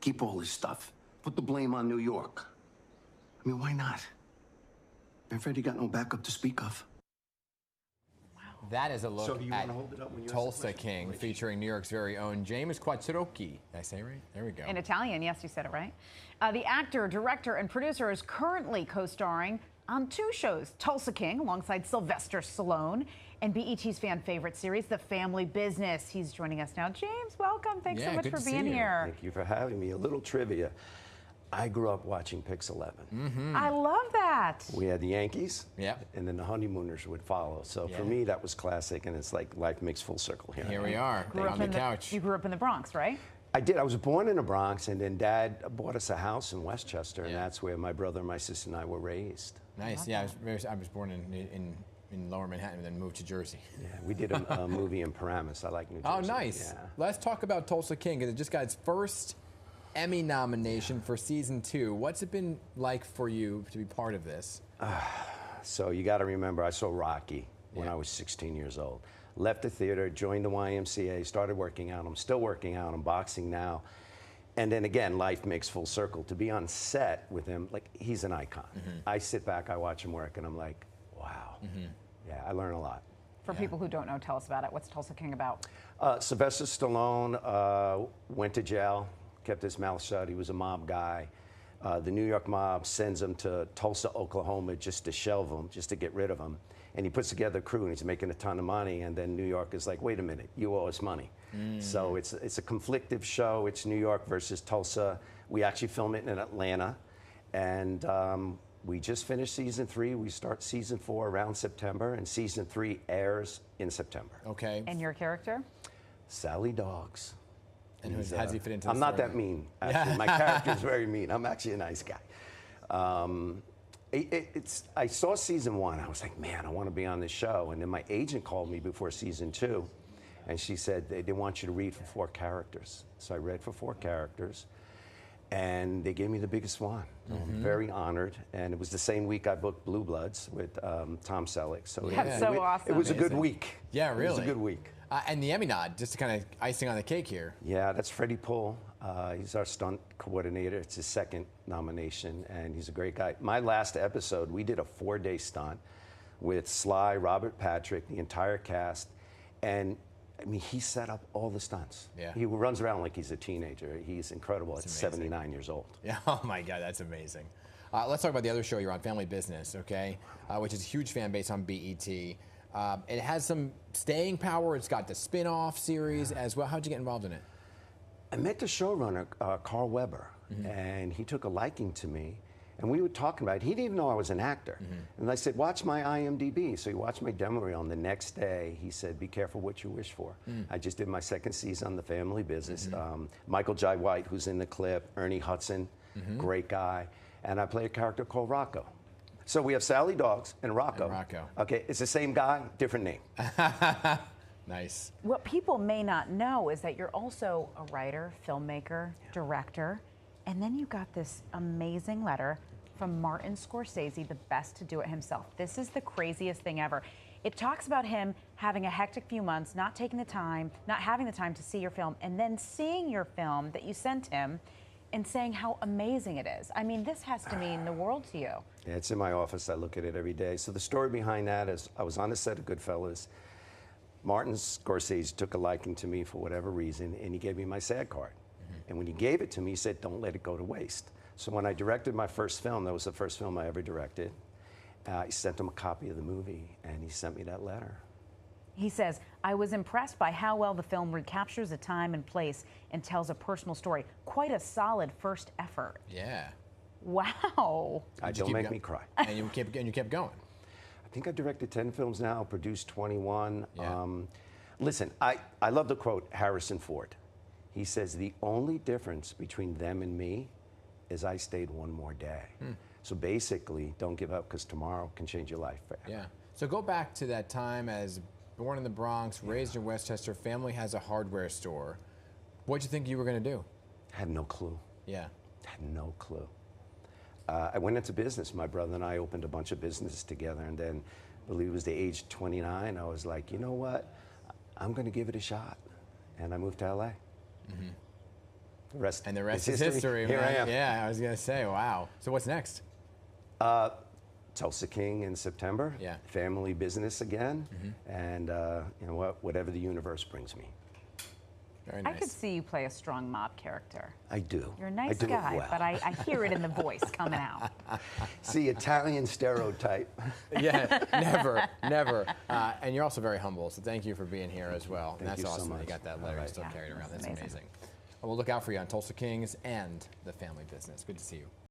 keep all his stuff. Put the blame on New York. I mean, why not? And Freddie got no backup to speak of. That is a look So do you at wanna hold it up when you ask the Tulsa question? King, featuring New York's very own James Quattrochi. Did I say it right? There we go. In Italian, yes, you said it right. The actor, director, and producer is currently co-starring on 2 shows, Tulsa King alongside Sylvester Stallone, and BET's fan favorite series, The Family Business. He's joining us now. James, welcome. Thanks so much good for to see being you. here. Thank you for having me. A little trivia. I grew up watching Pix 11. I love that. We had the Yankees, Yep. and then the Honeymooners would follow. So for me, that was classic, and it's like life makes full circle here. Here we are, Grew on up the in couch. You grew up in the Bronx, right? I did. I was born in the Bronx, and then Dad bought us a house in Westchester, and that's where my brother, my sister, and I were raised. Nice. Yeah, I was born in Lower Manhattan and then moved to Jersey. Yeah, we did a movie in Paramus. I like New Jersey. Oh, nice. Yeah. Let's talk about Tulsa King, because it just got its first Emmy nomination for season 2. What's it been like for you to be part of this? So you got to remember, I saw Rocky when I was 16 years old. Left the theater, joined the YMCA, started working out. I'm still working out. I'm boxing now. And then again, life makes full circle. To be on set with him, like, he's an icon. I sit back, I watch him work, and I'm like, wow. Yeah, I learn a lot. For people who don't know, tell us about it. What's Tulsa King about? Sylvester Stallone went to jail, kept his mouth shut. He was a mob guy. The New York mob sends him to Tulsa, Oklahoma, just to shelve him, just to get rid of him. And he puts together a crew, and he's making a ton of money. And then New York is like, wait a minute, you owe us money. So it's a conflictive show. It's New York versus Tulsa. We actually film it in Atlanta. And we just finished season 3. We start season 4 around September, and season 3 airs in September. Okay. And your character? Sally Dogs. And how does he fit into the I'm not story? that mean, actually. My character is very mean. I'm actually a nice guy. I saw season 1. I was like, man, I want to be on this show. And then my agent called me before season 2, and she said they want you to read for 4 characters. So I read for 4 characters, and they gave me the biggest one. I'm very honored. And it was the same week I booked Blue Bloods with Tom Selleck. So That's so awesome. It was a good week. Yeah, really. It was a good week. And the Emmy nod, just to kind of icing on the cake here. Yeah, that's Freddie Poole. He's our stunt coordinator. It's his 2nd nomination, and he's a great guy. My last episode, we did a 4-day stunt with Sly, Robert Patrick, the entire cast, and I mean, he set up all the stunts. Yeah. He runs around like he's a teenager. He's incredible. At 79 years old. Yeah. Oh my God, that's amazing. Let's talk about the other show you're on, Family Business, okay? Which is a huge fan base on BET. It has some staying power. It's got the spin-off series as well. How'd you get involved in it? I met the showrunner, Carl Weber, and he took a liking to me. And we were talking about it. He didn't even know I was an actor. And I said, watch my IMDb. So he watched my demo reel. And the next day, he said, be careful what you wish for. I just did my 2nd season on The Family Business. Michael Jai White, who's in the clip, Ernie Hudson, great guy. And I play a character called Rocco. So we have Sally Dogs and Rocco. Okay, it's the same guy, different name. Nice. What people may not know is that you're also a writer, filmmaker, director, and then you got this amazing letter from Martin Scorsese, the best to do it himself. This is the craziest thing ever. It talks about him having a hectic few months, not having the time to see your film, and then seeing your film that you sent him and saying how amazing it is. I mean, this has to mean the world to you. Yeah, it's in my office. I look at it every day. So the story behind that is I was on the set of Goodfellas. Martin Scorsese took a liking to me for whatever reason, and he gave me my SAG card. And when he gave it to me, he said, don't let it go to waste. So when I directed my first film, that was the first film I ever directed, I sent him a copy of the movie, and he sent me that letter. He says, I was impressed by how well the film recaptures a time and place and tells a personal story. Quite a solid first effort. Yeah. Wow. Don't make me cry. And you kept going. I think I directed 10 films now, produced 21. Yeah. Listen, I love the quote Harrison Ford. He says, the only difference between them and me is I stayed one more day. So basically, don't give up, because tomorrow can change your life forever. Yeah. So go back to that time as born in the Bronx, raised in Westchester, family has a hardware store. What'd you think you were going to do? I had no clue. Yeah. Had no clue. I went into business. My brother and I opened a bunch of businesses together, and then, I believe it was the age of 29, I was like, you know what? I'm going to give it a shot. And I moved to LA. And the rest is history, Here man. I am. Yeah, I was going to say, wow. So what's next? Tulsa King in September. Yeah. Family business again. And you know what? Whatever the universe brings me. Very I nice. could see you play a strong mob character. I do. You're a nice I do guy, it well. but I hear it in the voice coming out. See, Italian stereotype. Yeah, never, never. And you're also very humble, so thank you for being here as well. And Thank that's you so awesome. much. You got that letter All you right. still Yeah, carried around. that's That's amazing. amazing. We'll look out for you on Tulsa Kings and the family business. Good to see you.